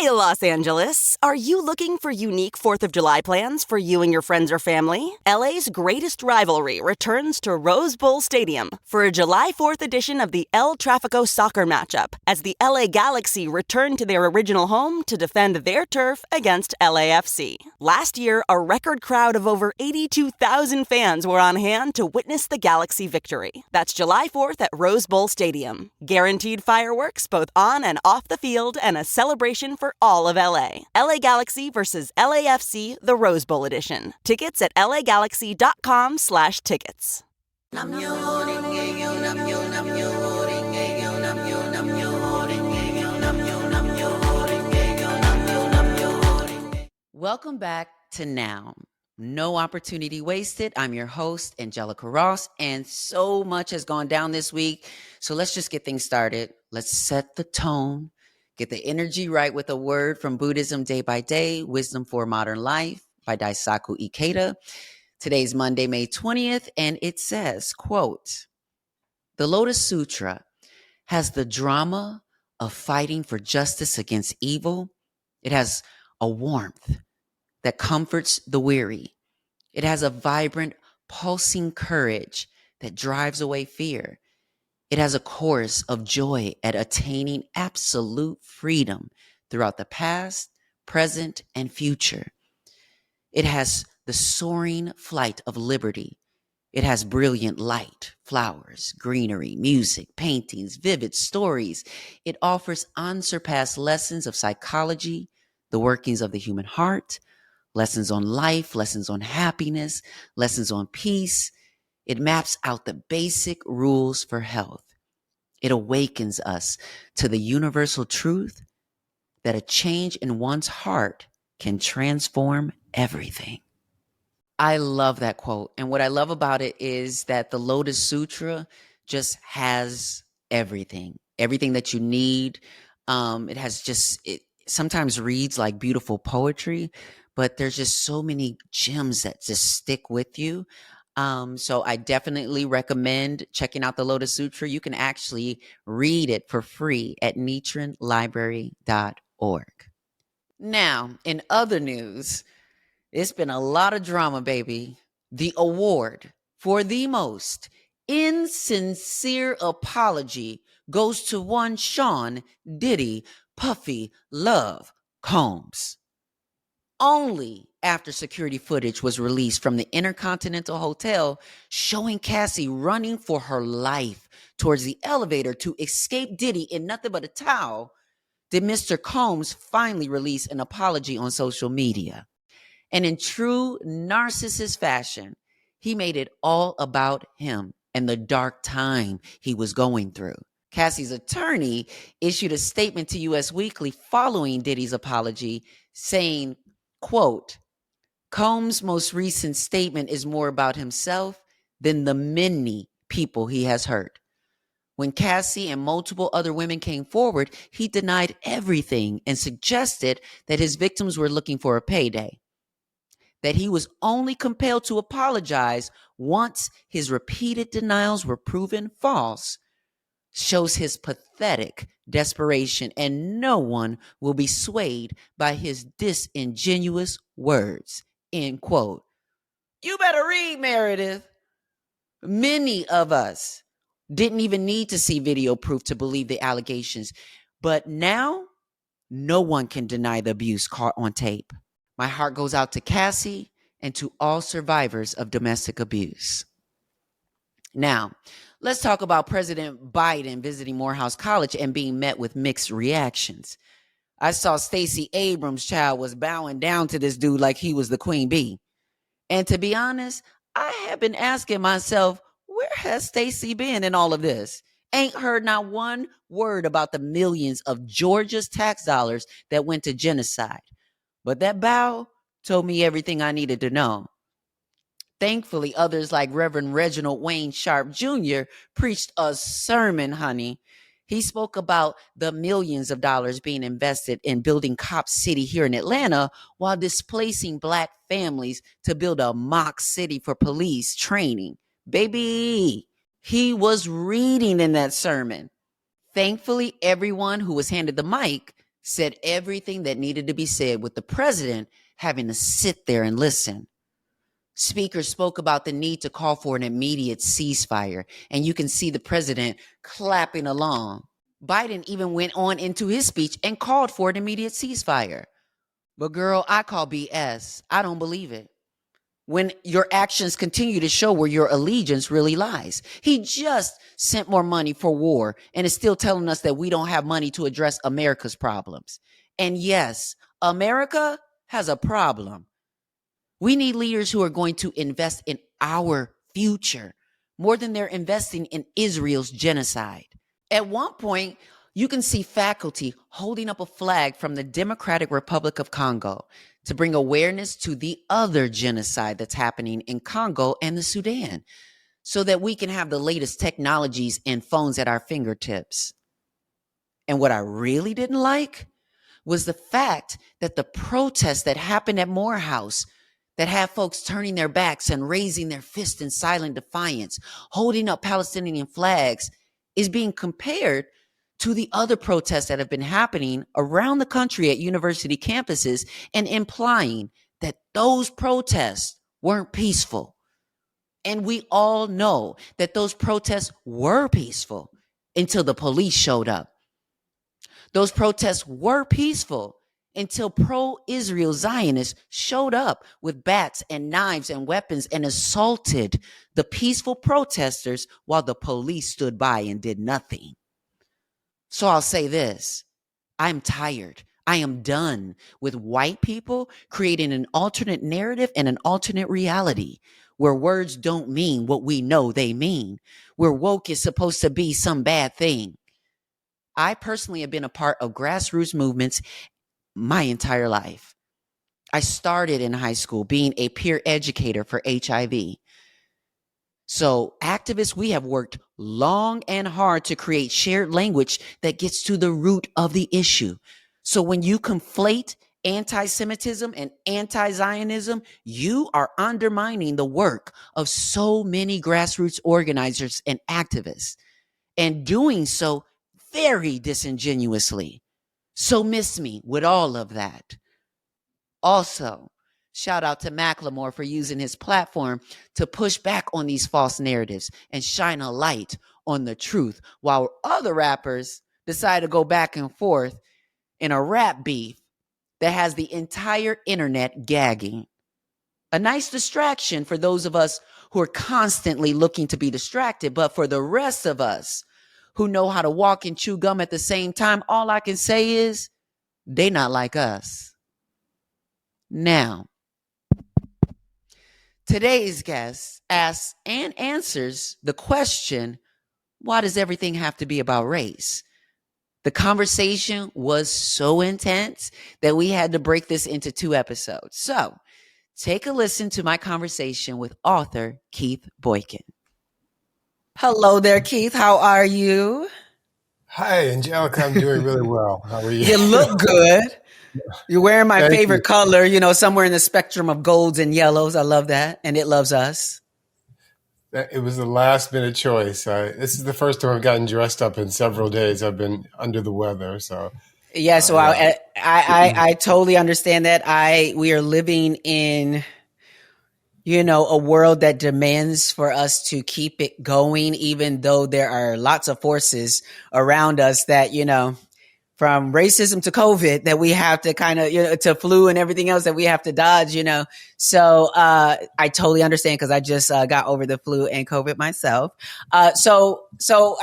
Hey, Los Angeles. Are you looking for unique 4th of July plans for you and your friends or family? LA's greatest rivalry returns to Rose Bowl Stadium for a July 4th edition of the El Tráfico soccer matchup as the LA Galaxy return to their original home to defend their turf against LAFC. Last year, a record crowd of over 82,000 fans were on hand to witness the Galaxy victory. That's July 4th at Rose Bowl Stadium. Guaranteed fireworks both on and off the field and a celebration for all of LA. LA Galaxy versus LAFC, the Rose Bowl edition. Tickets at lagalaxy.com/tickets. Welcome back to Now. No opportunity wasted. I'm your host, Angelica Ross, and so much has gone down this week. So let's just get things started. Let's set the tone. Get the energy right with a word from Buddhism Day by Day, Wisdom for Modern Life by Daisaku Ikeda. Today's Monday, May 20th, and it says, quote, "The Lotus Sutra has the drama of fighting for justice against evil. It has a warmth that comforts the weary. It has a vibrant, pulsing courage that drives away fear. It has a chorus of joy at attaining absolute freedom throughout the past, present, and future. It has the soaring flight of liberty. It has brilliant light, flowers, greenery, music, paintings, vivid stories. It offers unsurpassed lessons of psychology, the workings of the human heart, lessons on life, lessons on happiness, lessons on peace. It maps out the basic rules for health. It awakens us to the universal truth that a change in one's heart can transform everything." I love that quote. And what I love about it is that the Lotus Sutra just has everything that you need. It sometimes reads like beautiful poetry, but there's just so many gems that just stick with you. So I definitely recommend checking out the Lotus Sutra. You can actually read it for free at nitranlibrary.org. Now, in other news, it's been a lot of drama, baby. The award for the most insincere apology goes to one Sean Diddy Puffy Love Combs. Only after security footage was released from the Intercontinental Hotel showing Cassie running for her life towards the elevator to escape Diddy in nothing but a towel did Mr. Combs finally release an apology on social media. And in true narcissist fashion, he made it all about him and the dark time he was going through. Cassie's attorney issued a statement to US Weekly following Diddy's apology saying, quote, "Combs' most recent statement is more about himself than the many people he has hurt. When Cassie and multiple other women came forward, he denied everything and suggested that his victims were looking for a payday. That he was only compelled to apologize once his repeated denials were proven false shows his pathetic desperation, and no one will be swayed by his disingenuous words." End quote. You better read, Meredith. Many of us didn't even need to see video proof to believe the allegations, but now no one can deny the abuse caught on tape. My heart goes out to Cassie and to all survivors of domestic abuse. Now, let's talk about President Biden visiting Morehouse College and being met with mixed reactions. I saw Stacey Abrams' child was bowing down to this dude like he was the queen bee. And to be honest, I have been asking myself, where has Stacey been in all of this? Ain't heard not one word about the millions of Georgia's tax dollars that went to genocide. But that bow told me everything I needed to know. Thankfully, others like Reverend Reginald Wayne Sharp Jr. preached a sermon, honey. He spoke about the millions of dollars being invested in building Cop City here in Atlanta while displacing Black families to build a mock city for police training. Baby, he was reading in that sermon. Thankfully, everyone who was handed the mic said everything that needed to be said, with the president having to sit there and listen. Speakers spoke about the need to call for an immediate ceasefire, and you can see the president clapping along. Biden even went on into his speech and called for an immediate ceasefire. But girl, I call BS. I don't believe it. When your actions continue to show where your allegiance really lies. He just sent more money for war and is still telling us that we don't have money to address America's problems. And yes, America has a problem. We need leaders who are going to invest in our future more than they're investing in Israel's genocide. At one point, you can see faculty holding up a flag from the Democratic Republic of Congo to bring awareness to the other genocide that's happening in Congo and the Sudan, so that we can have the latest technologies and phones at our fingertips. And what I really didn't like was the fact that the protests that happened at Morehouse, that have folks turning their backs and raising their fists in silent defiance, holding up Palestinian flags, is being compared to the other protests that have been happening around the country at university campuses, and implying that those protests weren't peaceful. And we all know that those protests were peaceful until the police showed up. Those protests were peaceful until pro-Israel Zionists showed up with bats and knives and weapons and assaulted the peaceful protesters while the police stood by and did nothing. So I'll say this: I'm tired. I am done with white people creating an alternate narrative and an alternate reality where words don't mean what we know they mean, where woke is supposed to be some bad thing. I personally have been a part of grassroots movements my entire life. I started in high school being a peer educator for HIV. So activists, we have worked long and hard to create shared language that gets to the root of the issue. So when you conflate anti-Semitism and anti-Zionism, you are undermining the work of so many grassroots organizers and activists, and doing so very disingenuously. So miss me with all of that. Also, shout out to Macklemore for using his platform to push back on these false narratives and shine a light on the truth, while other rappers decide to go back and forth in a rap beef that has the entire internet gagging. A nice distraction for those of us who are constantly looking to be distracted, but for the rest of us who know how to walk and chew gum at the same time, all I can say is they not like us. Now, today's guest asks and answers the question, why does everything have to be about race? The conversation was so intense that we had to break this into 2 episodes. So take a listen to my conversation with author Keith Boykin. Hello there, Keith. How are you? Hi, Angelica. I'm doing really well. How are you? You look good. You're wearing my Thank favorite you. color, somewhere in the spectrum of golds and yellows. I love that. And it loves us. It was the last minute choice. This is the first time I've gotten dressed up in several days. I've been under the weather. So yeah, so yeah. I totally understand that. We are living in, a world that demands for us to keep it going, even though there are lots of forces around us that, from racism to COVID that we have to kind of, to flu and everything else that we have to dodge, So I totally understand, because I just got over the flu and COVID myself. So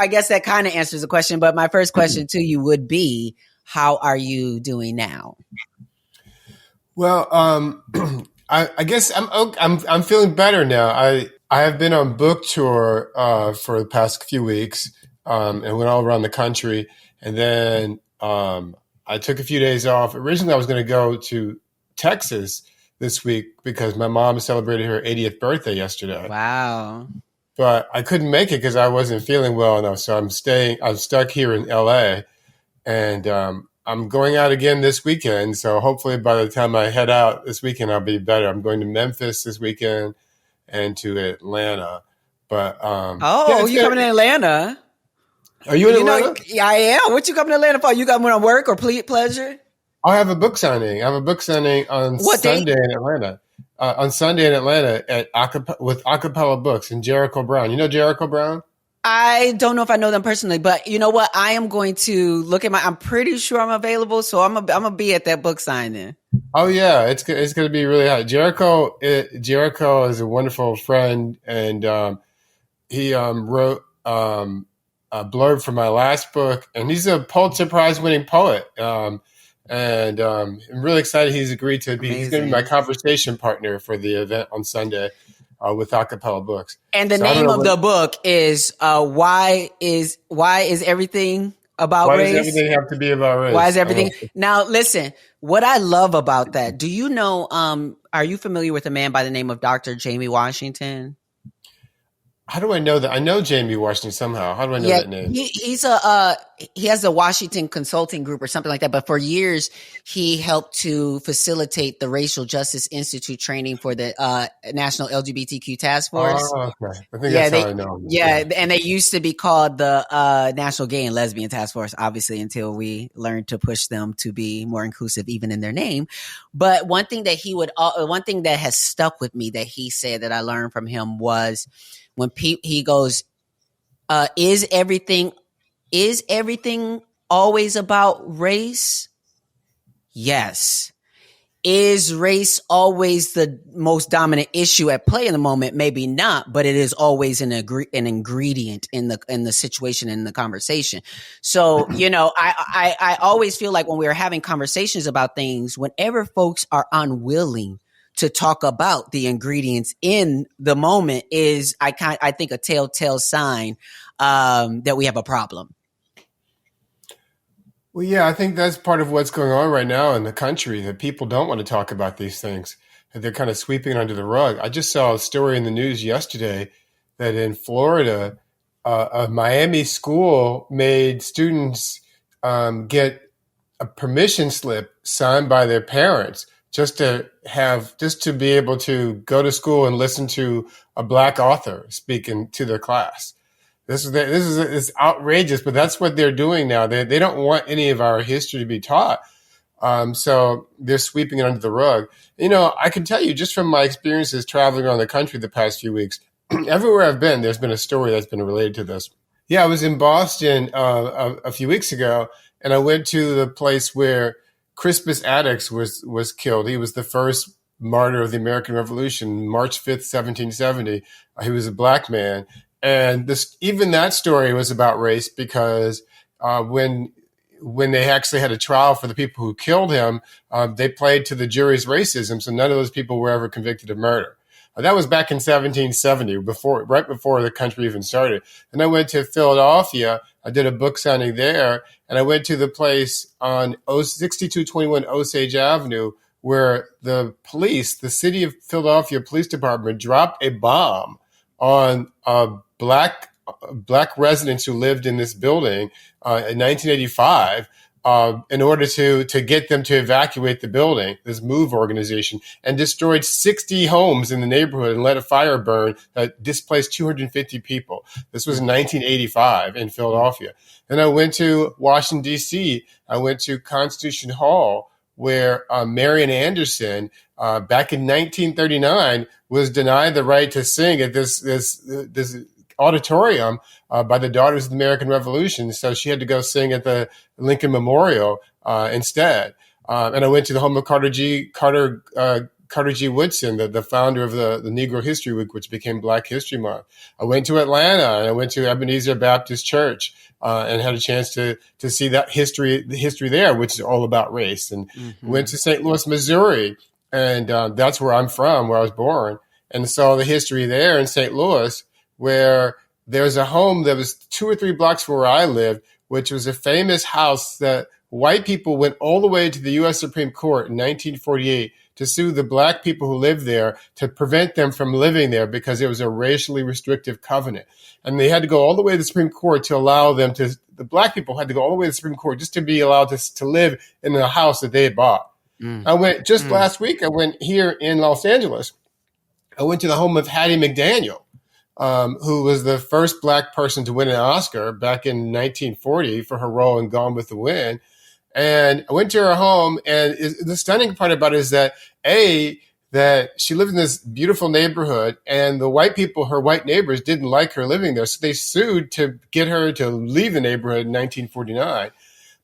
I guess that kind of answers the question. But my first question to you would be, how are you doing now? Well, I guess I'm feeling better now. I have been on book tour for the past few weeks, and went all around the country, and then I took a few days off. Originally, I was going to go to Texas this week because my mom celebrated her 80th birthday yesterday. Wow! But I couldn't make it because I wasn't feeling well enough. So I'm stuck here in LA, and I'm going out again this weekend. So hopefully by the time I head out this weekend, I'll be better. I'm going to Memphis this weekend and to Atlanta. But you're coming to Atlanta? Are you in You know, Atlanta? yeah, I am. What you coming to Atlanta for? You coming on work or pleasure? I have a book signing. I have a book signing on What date? Sunday in Atlanta. On Sunday in Atlanta with Acapella Books and Jericho Brown. You know Jericho Brown? I don't know if I know them personally, but you know what? I am going to look at I'm pretty sure I'm available, so I'm gonna be at that book signing. Oh yeah, it's going to be really hot. Jericho is a wonderful friend, and he wrote a blurb for my last book, and he's a Pulitzer Prize winning poet. And I'm really excited he's agreed to be. Amazing. He's going to be my conversation partner for the event on Sunday with Acapella Books. And the name of the book is why is everything about race? Why does everything have to be about race? Why is everything? Now, listen, what I love about that, do you know, are you familiar with a man by the name of Dr. Jamie Washington? How do I know that? I know Jamie Washington somehow. How do I know that name? He has a Washington Consulting Group or something like that. But for years, he helped to facilitate the Racial Justice Institute training for the National LGBTQ Task Force. Oh, okay. I think that's how I know him. Yeah, and they used to be called the National Gay and Lesbian Task Force, obviously, until we learned to push them to be more inclusive, even in their name. But one thing that has stuck with me that he said that I learned from him was, when he goes, is everything always about race? Yes. Is race always the most dominant issue at play in the moment? Maybe not, but it is always an ingredient in the situation, in the conversation. So, you know, I always feel like when we're having conversations about things, whenever folks are unwilling to talk about the ingredients in the moment, is I think a telltale sign that we have a problem. Well, yeah, I think that's part of what's going on right now in the country, that people don't want to talk about these things, that they're kind of sweeping it under the rug. I just saw a story in the news yesterday that in Florida, a Miami school made students get a permission slip signed by their parents just to be able to go to school and listen to a Black author speaking to their class. It's outrageous, but that's what they're doing now. They don't want any of our history to be taught. So they're sweeping it under the rug. You know, I can tell you just from my experiences traveling around the country the past few weeks, everywhere I've been, there's been a story that's been related to this. Yeah, I was in Boston a few weeks ago, and I went to the place where Crispus Attucks was killed. He was the first martyr of the American Revolution, March 5th, 1770. He was a Black man. And even that story was about race, because when they actually had a trial for the people who killed him, they played to the jury's racism. So none of those people were ever convicted of murder. That was back in 1770, right before the country even started. And I went to Philadelphia. I did a book signing there, and I went to the place on 6221 Osage Avenue where the city of Philadelphia Police Department dropped a bomb on black residents who lived in this building in 1985 in order to get them to evacuate the building, this MOVE organization, and destroyed 60 homes in the neighborhood and let a fire burn that displaced 250 people. This was in 1985 in Philadelphia. Then I went to Washington, D.C. I went to Constitution Hall, where Marian Anderson, back in 1939, was denied the right to sing at this auditorium by the Daughters of the American Revolution. So she had to go sing at the Lincoln Memorial instead. And I went to the home of Carter G. Woodson, the founder of the Negro History Week, which became Black History Month. I went to Atlanta, and I went to Ebenezer Baptist Church and had a chance to see the history there, which is all about race. And went to St. Louis, Missouri, and that's where I'm from, where I was born, and saw the history there in St. Louis, where there's a home that was 2 or 3 blocks from where I lived, which was a famous house that white people went all the way to the U.S. Supreme Court in 1948 to sue the Black people who lived there to prevent them from living there because it was a racially restrictive covenant. And they had to go all the way to the Supreme Court to allow them to, the Black people had to go all the way to the Supreme Court just to be allowed to live in the house that they had bought. I went last week, I went here in Los Angeles. I went to the home of Hattie McDaniel, who was the first black person to win an Oscar back in 1940 for her role in Gone with the Wind. And I went to her home, and the stunning part about it is that that she lived in this beautiful neighborhood, and the white people, her white neighbors, didn't like her living there, so they sued to get her to leave the neighborhood in 1949.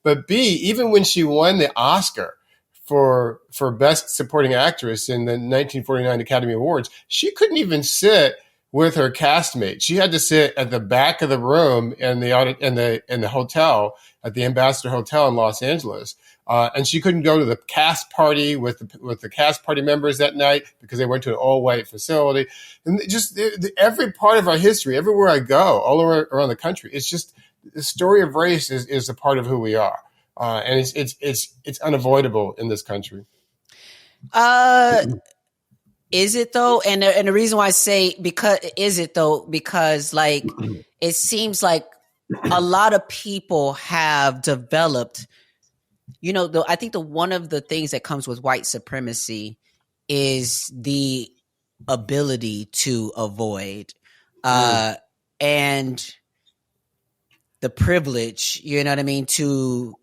But B, even when she won the Oscar for Best Supporting Actress in the 1949 Academy Awards, she couldn't even sit with her castmate. She had to sit at the back of the room in the hotel at the Ambassador Hotel in Los Angeles, and she couldn't go to the cast party with the cast party members that night because they went to an all-white facility. And just every part of our history, everywhere I go, all around the country, it's just the story of race is a part of who we are, and it's unavoidable in this country. Is it though? And the reason why I say because like it seems like a lot of people have developed, I think one of the things that comes with white supremacy is the ability to avoid and the privilege, you know what I mean, to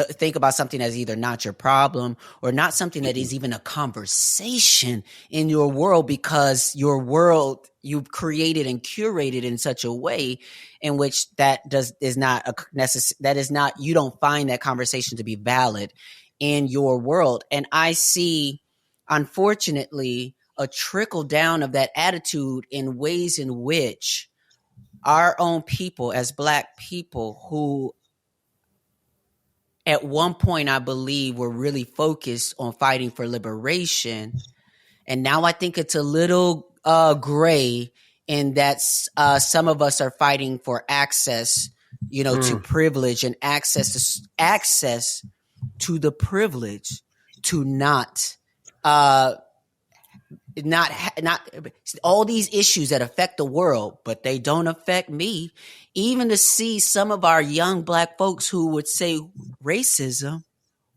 think about something as either not your problem or not something that is even a conversation in your world, because your world you've created and curated in such a way in which you don't find that conversation to be valid in your world. And I see, unfortunately, a trickle down of that attitude in ways in which our own people as Black people, who at one point, I believe, were really focused on fighting for liberation. And now I think it's a little gray in that some of us are fighting for access, to privilege and access to the privilege to not all these issues that affect the world, but they don't affect me. Even to see some of our young Black folks who would say racism,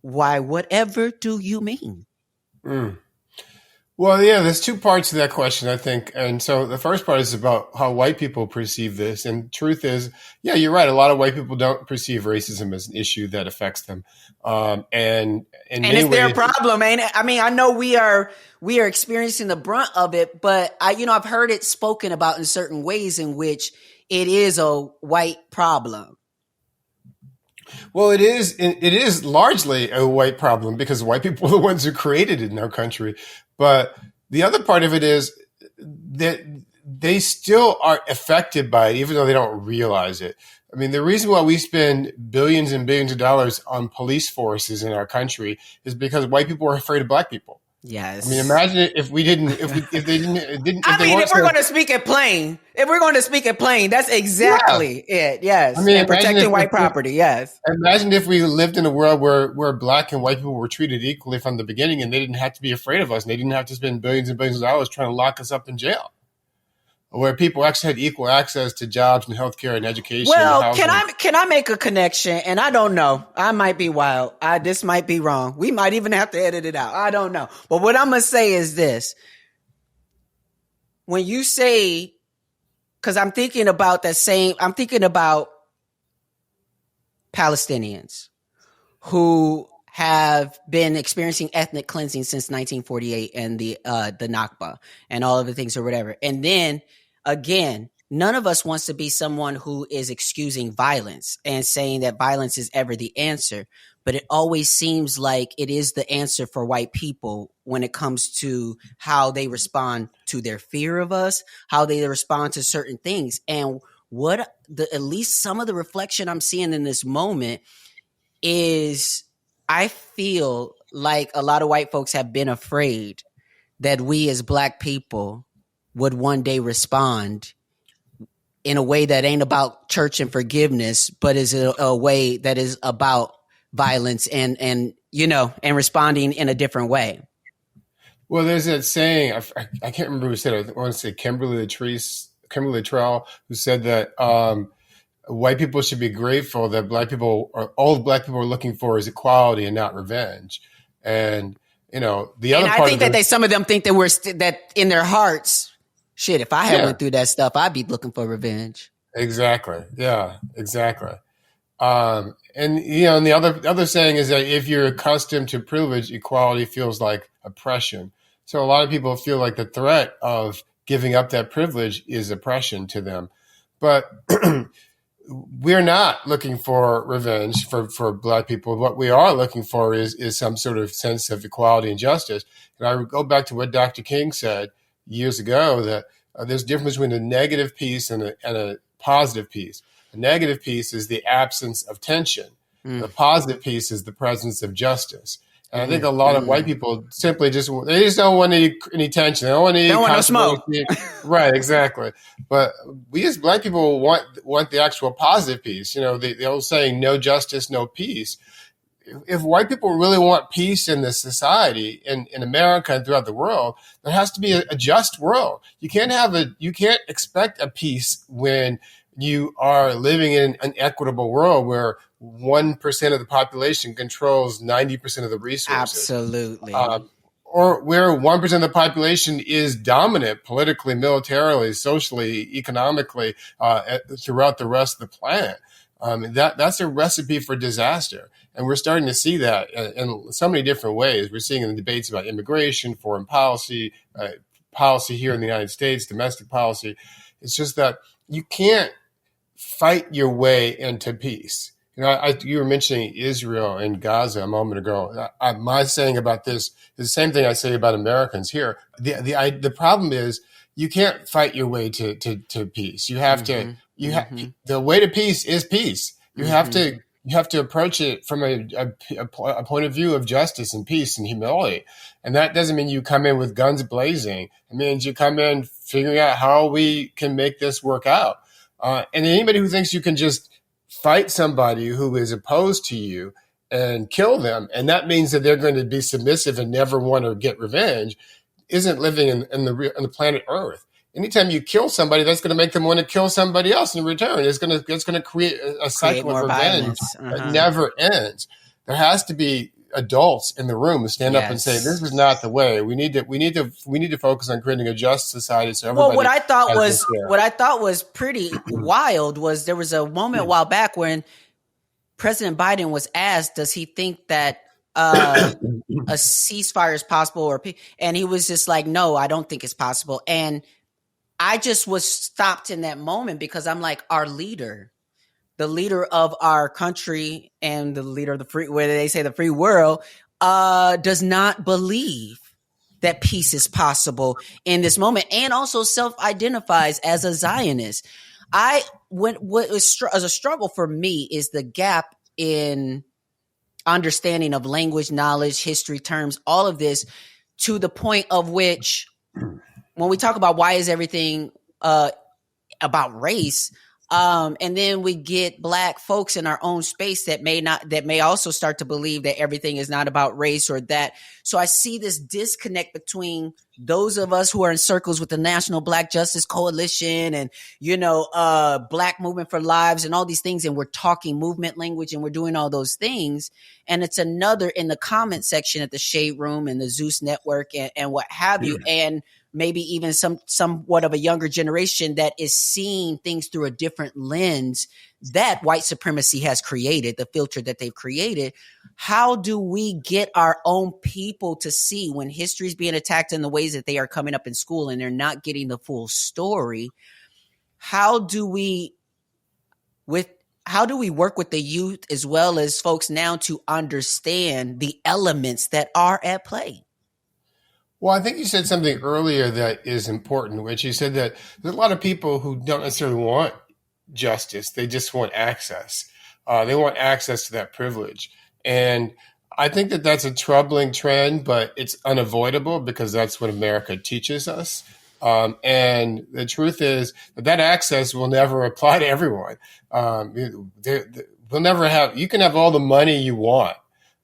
why, whatever do you mean? Well, yeah, there's two parts to that question, I think. And so the first part is about how white people perceive this. And truth is, yeah, you're right. A lot of white people don't perceive racism as an issue that affects them. And it's their problem, ain't it? I mean, I know we are experiencing the brunt of it, but I've heard it spoken about in certain ways in which it is a white problem. Well, it is largely a white problem because white people are the ones who created it in our country. But the other part of it is that they still are affected by it, even though they don't realize it. I mean, the reason why we spend billions and billions of dollars on police forces in our country is because white people are afraid of Black people. Yes. I mean, imagine if we didn't, if they didn't. If we're going to speak it plain, that's exactly it. Yes. I mean, and protecting white property. Yes. Imagine if we lived in a world where Black and white people were treated equally from the beginning, and they didn't have to be afraid of us, and they didn't have to spend billions and billions of dollars trying to lock us up in jail. Where people actually had equal access to jobs and healthcare and education. Well, and can I make a connection? And I don't know. I might be wild. This might be wrong. We might even have to edit it out. I don't know. But what I'm gonna say is this: when you say, because I'm thinking about Palestinians who have been experiencing ethnic cleansing since 1948 and the Nakba and all of the things or whatever. And then again, none of us wants to be someone who is excusing violence and saying that violence is ever the answer. But it always seems like it is the answer for white people when it comes to how they respond to their fear of us, how they respond to certain things. And at least some of the reflection I'm seeing in this moment is I feel like a lot of white folks have been afraid that we as Black people would one day respond in a way that ain't about church and forgiveness, but is a way that is about violence and responding in a different way. Well, there's that saying, I can't remember who said it. I want to say Kimberly Latrell, who said that white people should be grateful that all Black people are looking for is equality and not revenge. And the other part, I think that some of them think that that in their hearts, Shit, if I had Yeah, went through that stuff, I'd be looking for revenge. exactly. Yeah, exactly. And and the other saying is that if you're accustomed to privilege, equality feels like oppression. So a lot of people feel like the threat of giving up that privilege is oppression to them. But we're not looking for revenge for Black people. What we are looking for is some sort of sense of equality and justice. And I would go back to what Dr. King said years ago, that there's a difference between a negative peace and a positive peace. A negative peace is the absence of tension. The positive peace is the presence of justice. And I think a lot of white people simply just don't want any tension. They don't want any Don't want no smoke. Right, exactly. But we as Black people want the actual positive peace. The old saying, no justice, no peace. If white people really want peace in this society, in America and throughout the world, there has to be a just world. You can't expect a peace when you are living in an equitable world where 1% of the population controls 90% of the resources. Absolutely. Or where 1% of the population is dominant politically, militarily, socially, economically, throughout the rest of the planet. That's a recipe for disaster. And we're starting to see that in so many different ways. We're seeing in the debates about immigration, foreign policy, policy here in the United States, domestic policy. It's just that you can't fight your way into peace. You were mentioning Israel and Gaza a moment ago. My saying about this is the same thing I say about Americans here. The problem is you can't fight your way to peace. You have to. The way to peace is peace. You have to approach it from a point of view of justice and peace and humility. And that doesn't mean you come in with guns blazing. It means you come in figuring out how we can make this work out. And anybody who thinks you can just fight somebody who is opposed to you and kill them, and that means that they're going to be submissive and never want to get revenge, isn't living in the planet Earth. Anytime you kill somebody, that's going to make them want to kill somebody else in return. It's going to create a cycle of revenge that never ends. There has to be adults in the room who stand up and say, "This is not the way. We need to focus on creating a just society." So everybody. Well, what I thought was pretty wild was there was a moment a while back when President Biden was asked, "Does he think that a ceasefire is possible?" And he was just like, "No, I don't think it's possible." And I just was stopped in that moment because I'm like, our leader, the leader of our country and the leader of the free, where they say the free world, does not believe that peace is possible in this moment, and also self-identifies as a Zionist. What was as a struggle for me is the gap in understanding of language, knowledge, history, terms, all of this, to the point of which, when we talk about why is everything about race, and then we get Black folks in our own space that may also start to believe that everything is not about race or that. So I see this disconnect between those of us who are in circles with the National Black Justice Coalition and, Black Movement for Lives and all these things. And we're talking movement language and we're doing all those things. And it's another in the comment section at the Shade Room and the Zeus Network and what have you. And maybe even somewhat of a younger generation that is seeing things through a different lens that white supremacy has created, the filter that they've created. How do we get our own people to see when history is being attacked in the ways that they are coming up in school and they're not getting the full story? How do we work with the youth as well as folks now to understand the elements that are at play? Well, I think you said something earlier that is important, which you said that there's a lot of people who don't necessarily want justice. They just want access. They want access to that privilege. And I think that that's a troubling trend, but it's unavoidable because that's what America teaches us. And the truth is that access will never apply to everyone. You can have all the money you want,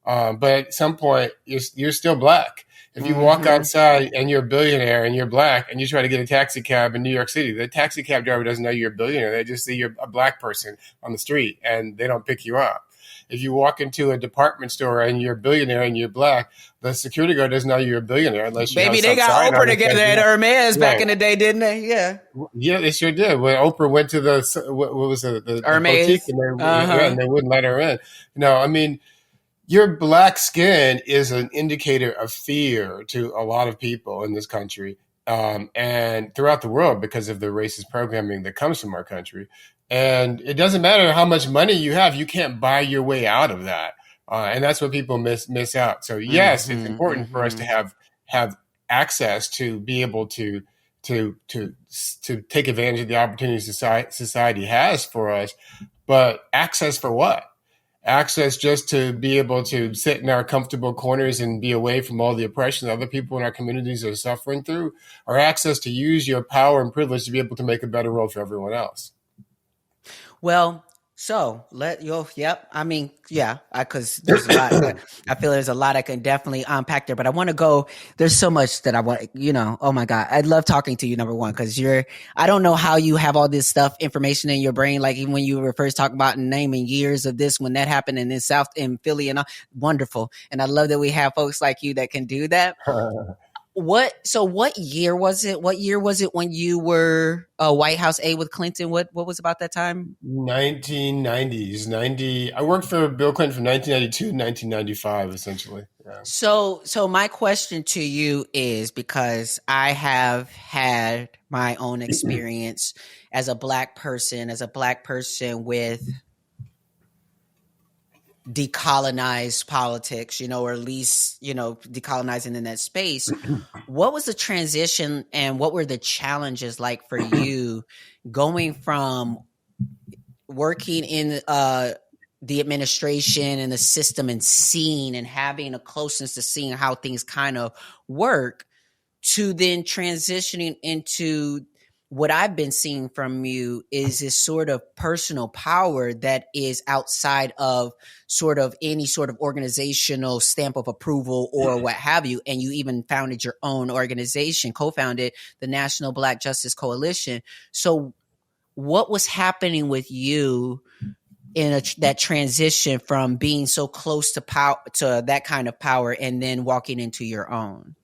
but at some point you're still Black. If you walk outside and you're a billionaire and you're Black and you try to get a taxi cab in New York City, the taxi cab driver doesn't know you're a billionaire. They just see you're a Black person on the street and they don't pick you up. if you walk into a department store and you're a billionaire and you're black, the security guard doesn't know you're a billionaire unless you Baby, have they some got sign Oprah on it together says, at Hermes back right. in the day, didn't they? Yeah. Yeah, they sure did. When Oprah went to what was it, the boutique, Hermes. and they wouldn't let her in. I mean, your black skin is an indicator of fear to a lot of people in this country and throughout the world because of the racist programming that comes from our country. And it doesn't matter how much money you have, you can't buy your way out of that. And that's what people miss out. So yes, it's important for us to have access to be able to take advantage of the opportunities society has for us, but access for what? Access just to be able to sit in our comfortable corners and be away from all the oppression that other people in our communities are suffering through, or access to use your power and privilege to be able to make a better world for everyone else. Well, so I mean, yeah, because there's a lot. I feel there's a lot I can definitely unpack there, but I want to go. There's so much that I want, oh my God, I love talking to you, number one, because I don't know how you have all this information in your brain. Like even when you were first talking about naming years of this, when that happened in Philly and all, wonderful. And I love that we have folks like you that can do that. What year was it? What year was it when you were a White House aide with Clinton? What was about that time? 1990s. I worked for Bill Clinton from 1992 to 1995, essentially. Yeah. So my question to you is, because I have had my own experience as a black person with decolonized politics, or at least, decolonizing in that space. What was the transition and what were the challenges like for you going from working in the administration and the system and seeing and having a closeness to seeing how things kind of work to then transitioning into what I've been seeing from you is this sort of personal power that is outside of sort of any sort of organizational stamp of approval or what have you. And you even founded your own organization, co-founded the National Black Justice Coalition. So what was happening with you in that transition from being so close to power, to that kind of power, and then walking into your own?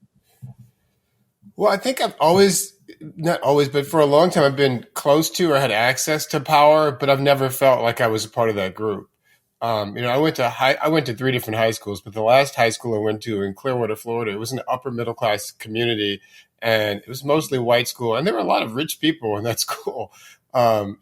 Well, I think I've always, not always, but for a long time, I've been close to or had access to power, but I've never felt like I was a part of that group. I went to 3 different high schools, but the last high school I went to in Clearwater, Florida, it was an upper middle class community, and it was mostly white school, and there were a lot of rich people in that school. I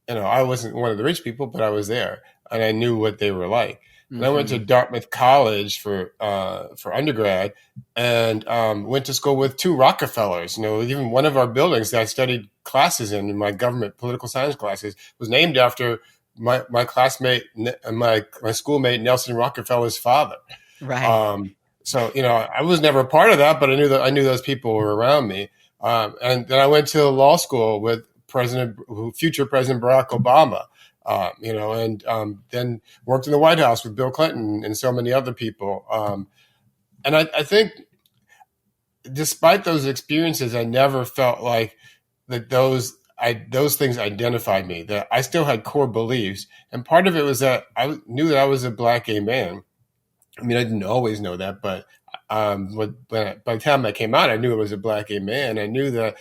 wasn't one of the rich people, but I was there, and I knew what they were like. And I went to Dartmouth College for undergrad, and went to school with 2 Rockefellers. Even one of our buildings that I studied classes in my government political science classes was named after my classmate, my schoolmate Nelson Rockefeller's father. Right. I was never a part of that, but I knew those people were around me. And then I went to law school with future President Barack Obama. Then worked in the White House with Bill Clinton and so many other people. And I think despite those experiences, I never felt like that those things identified me, that I still had core beliefs. And part of it was that I knew that I was a black gay man. I mean, I didn't always know that, but by the time I came out, I knew I was a black gay man. I knew that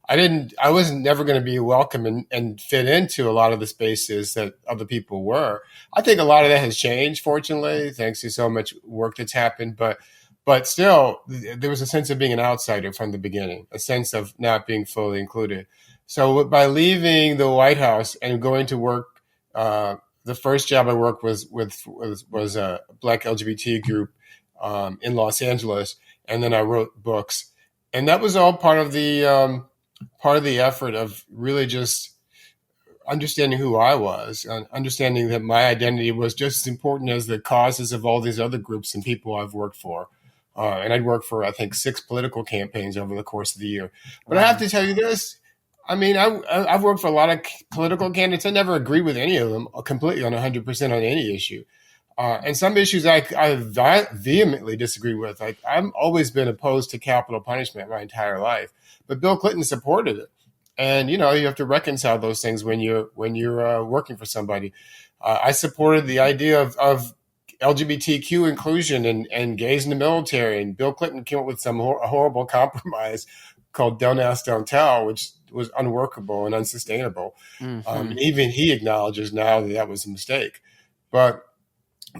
I wasn't never going to be welcome and fit into a lot of the spaces that other people were. I think a lot of that has changed, fortunately, thanks to so much work that's happened. But still, there was a sense of being an outsider from the beginning, a sense of not being fully included. So by leaving the White House and going to work, the first job I worked was a Black LGBT group in Los Angeles, and then I wrote books, and that was all part of the effort of really just understanding who I was and understanding that my identity was just as important as the causes of all these other groups and people I've worked for. And I'd worked for, I think, 6 political campaigns over the course of the year. But wow. I have to tell you this. I mean, I've worked for a lot of political candidates. I never agree with any of them completely on 100% on any issue. And some issues I vehemently disagree with. I've always been opposed to capital punishment my entire life. But Bill Clinton supported it. And, you know, you have to reconcile those things when you're working for somebody. I supported the idea of LGBTQ inclusion and gays in the military. And Bill Clinton came up with some horrible compromise called Don't Ask, Don't Tell, which was unworkable and unsustainable. And even he acknowledges now that was a mistake. But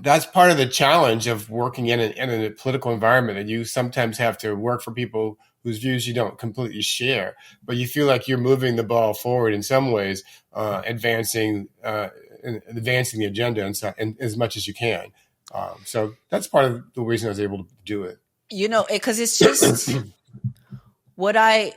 that's part of the challenge of working in a political environment, that you sometimes have to work for people whose views you don't completely share, but you feel like you're moving the ball forward in some ways, advancing the agenda and as much as you can. So that's part of the reason I was able to do it. You know, because it's just what I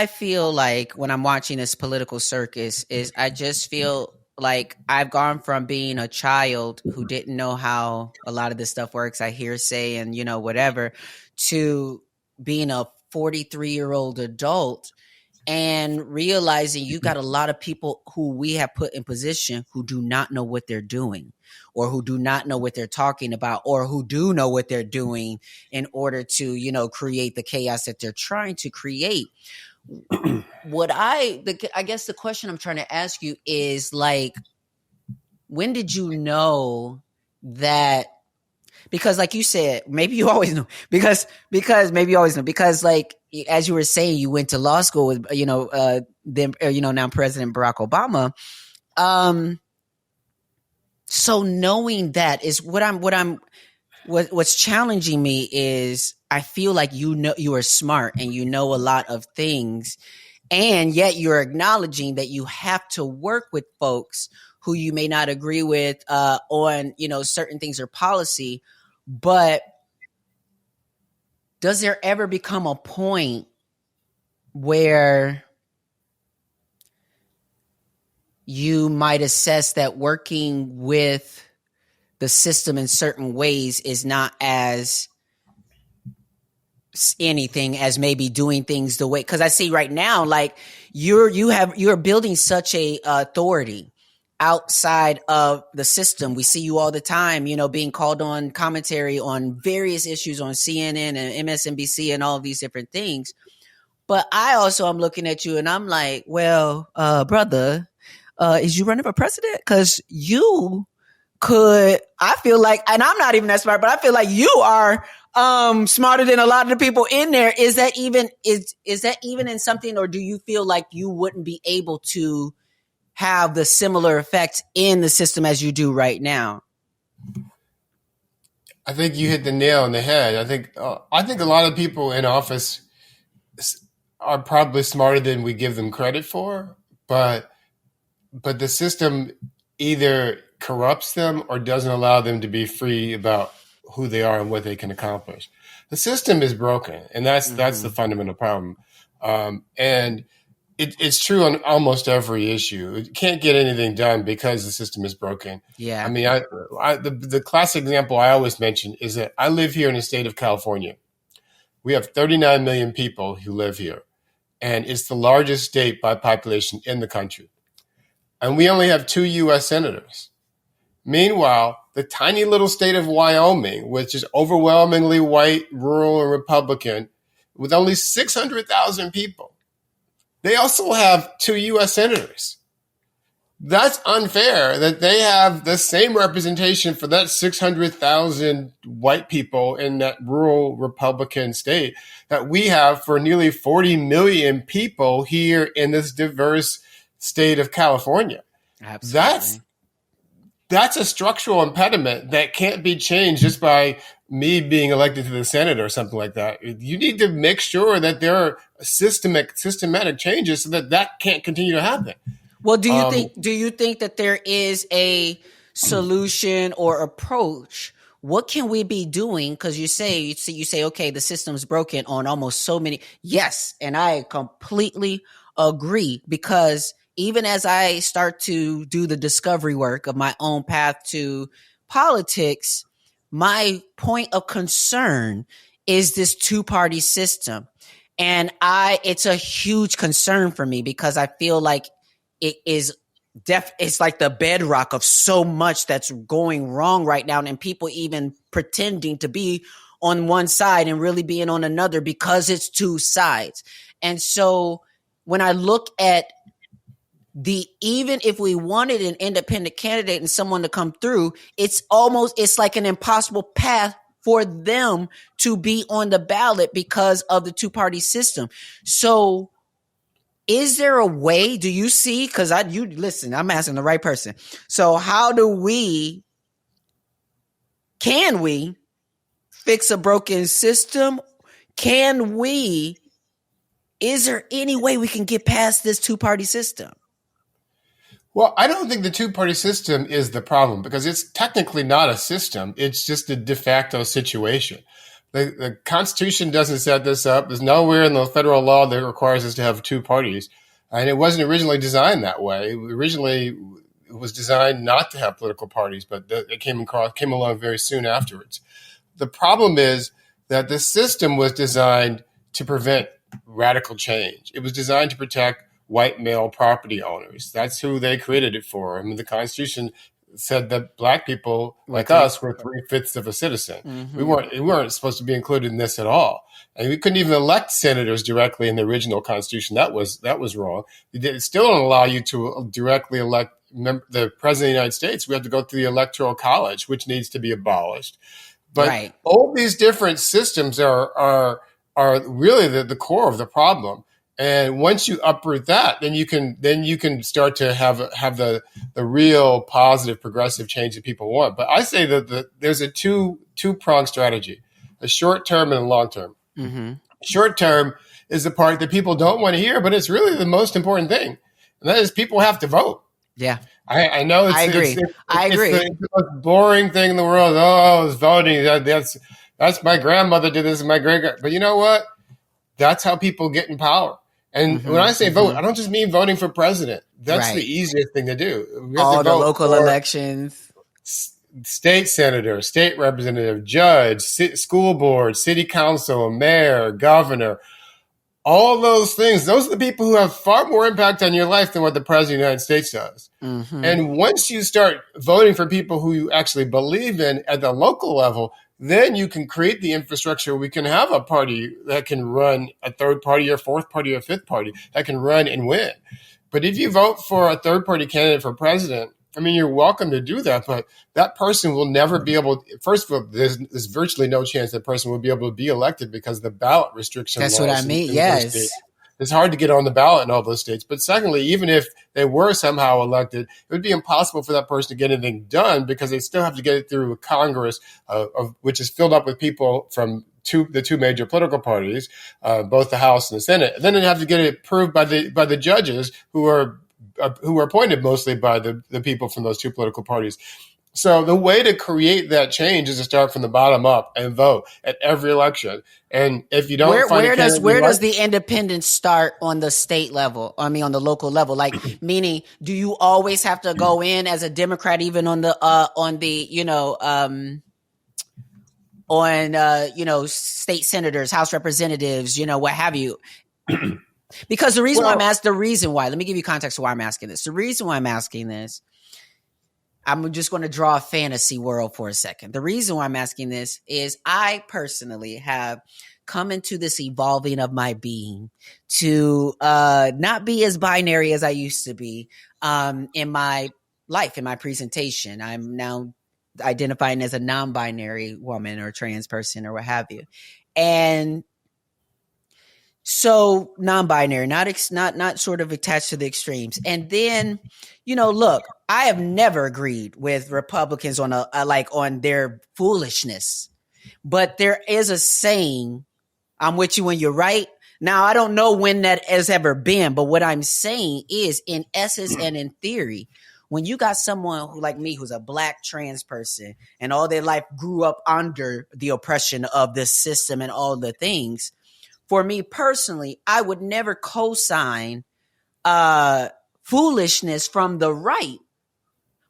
feel like when I'm watching this political circus is I just feel like I've gone from being a child who didn't know how a lot of this stuff works, I hearsay and, you know, whatever, to being a 43-year-old adult and realizing you got a lot of people who we have put in position who do not know what they're doing, or who do not know what they're talking about, or who do know what they're doing in order to, you know, create the chaos that they're trying to create. I guess the question I'm trying to ask you is, like, when did you know that? Because like you said, maybe you always know, because maybe you always know, because like, as you were saying, you went to law school with, you know, now President Barack Obama. So knowing that is what's challenging me is I feel like, you know, you are smart and you know a lot of things, and yet you're acknowledging that you have to work with folks who you may not agree with on, you know, certain things or policy. But does there ever become a point where you might assess that working with the system in certain ways is not as anything as maybe doing things the way? Because I see right now, like, you're building such a authority outside of the system. We see you all the time, you know, being called on commentary on various issues on CNN and MSNBC and all of these different things. But I also am looking at you and I'm like, well, brother, is you running for president? Because you could, I feel like, and I'm not even that smart, but I feel like you are smarter than a lot of the people in there. Is that even in something, or do you feel like you wouldn't be able to have the similar effects in the system as you do right now? I think you hit the nail on the head. I think a lot of people in office are probably smarter than we give them credit for, but the system either corrupts them or doesn't allow them to be free about who they are and what they can accomplish. The system is broken, and that's the fundamental problem. And it's true on almost every issue. It can't get anything done because the system is broken. Yeah. I mean, the classic example I always mention is that I live here in the state of California. We have 39 million people who live here, and it's the largest state by population in the country. And we only have 2 U.S. senators. Meanwhile, the tiny little state of Wyoming, which is overwhelmingly white, rural, and Republican, with only 600,000 people, they also have 2 U.S. senators. That's unfair that they have the same representation for that 600,000 white people in that rural Republican state that we have for nearly 40 million people here in this diverse state of California. Absolutely. That's a structural impediment that can't be changed just by me being elected to the Senate or something like that. You need to make sure that there are systematic changes so that can't continue to happen. Well, do you think that there is a solution or approach? What can we be doing? Because you say, okay, the system's broken on almost so many. Yes, and I completely agree, because even as I start to do the discovery work of my own path to politics, my point of concern is this two-party system. And it's a huge concern for me, because I feel like it is it's like the bedrock of so much that's going wrong right now. And people even pretending to be on one side and really being on another because it's two sides. And so when I look at even if we wanted an independent candidate and someone to come through, it's like an impossible path for them to be on the ballot because of the two-party system. So is there a way, do you see, because listen, I'm asking the right person. So how can we fix a broken system? Is there any way we can get past this two-party system? Well, I don't think the two-party system is the problem because it's technically not a system. It's just a de facto situation. The Constitution doesn't set this up. There's nowhere in the federal law that requires us to have two parties. And it wasn't originally designed that way. Originally, it was designed not to have political parties, but it came along very soon afterwards. The problem is that the system was designed to prevent radical change. It was designed to protect white male property owners. That's who they created it for. I mean, the Constitution said that black people like us were 3/5 of a citizen. Mm-hmm. We weren't supposed to be included in this at all. And we couldn't even elect senators directly in the original Constitution. That was wrong. It still don't allow you to directly elect the president of the United States. We have to go through the Electoral College, which needs to be abolished. But all these different systems are really the core of the problem. And once you uproot that, then you can start to have the real positive progressive change that people want. But I say that there's a two-pronged strategy, a short term and a long term. Mm-hmm. Short term is the part that people don't want to hear, but it's really the most important thing. And that is people have to vote. Yeah. I know I agree. I agree. It's the most boring thing in the world. Oh, it's voting. That's my grandmother did this and my great. But you know what? That's how people get in power. And when I say vote, I don't just mean voting for president. That's the easiest thing to do. All the local elections. State senator, state representative, judge, school board, city council, mayor, governor, all those things. Those are the people who have far more impact on your life than what the president of the United States does. Mm-hmm. And once you start voting for people who you actually believe in at the local level, then you can create the infrastructure. We can have a party that can run, a third party or fourth party or fifth party that can run and win. But if you vote for a third party candidate for president, I mean, you're welcome to do that, but that person will never be able – first of all, there's virtually no chance that person will be able to be elected because the ballot restriction laws. That's what I mean, yes. It's hard to get on the ballot in all those states. But secondly, even if they were somehow elected, it would be impossible for that person to get anything done because they still have to get it through a Congress, which is filled up with people from the two major political parties, both the House and the Senate. And then they'd have to get it approved by the judges who are appointed mostly by the people from those two political parties. So the way to create that change is to start from the bottom up and vote at every election. And if you don't where does the independence start on the state level? I mean, on the local level, like meaning, do you always have to go in as a Democrat, even on the state senators, House representatives, what have you? Because let me give you context to why I'm asking this. The reason why I'm asking this, I'm just going to draw a fantasy world for a second. The reason why I'm asking this is I personally have come into this evolving of my being to not be as binary as I used to be in my life, in my presentation. I'm now identifying as a non-binary woman or trans person or what have you. And so non-binary, not sort of attached to the extremes. And then, look, I have never agreed with Republicans on their foolishness, but there is a saying, I'm with you when you're right. Now, I don't know when that has ever been, but what I'm saying is in essence and in theory, when you got someone who like me, who's a Black trans person and all their life grew up under the oppression of this system and all the things, for me personally, I would never co-sign foolishness from the right,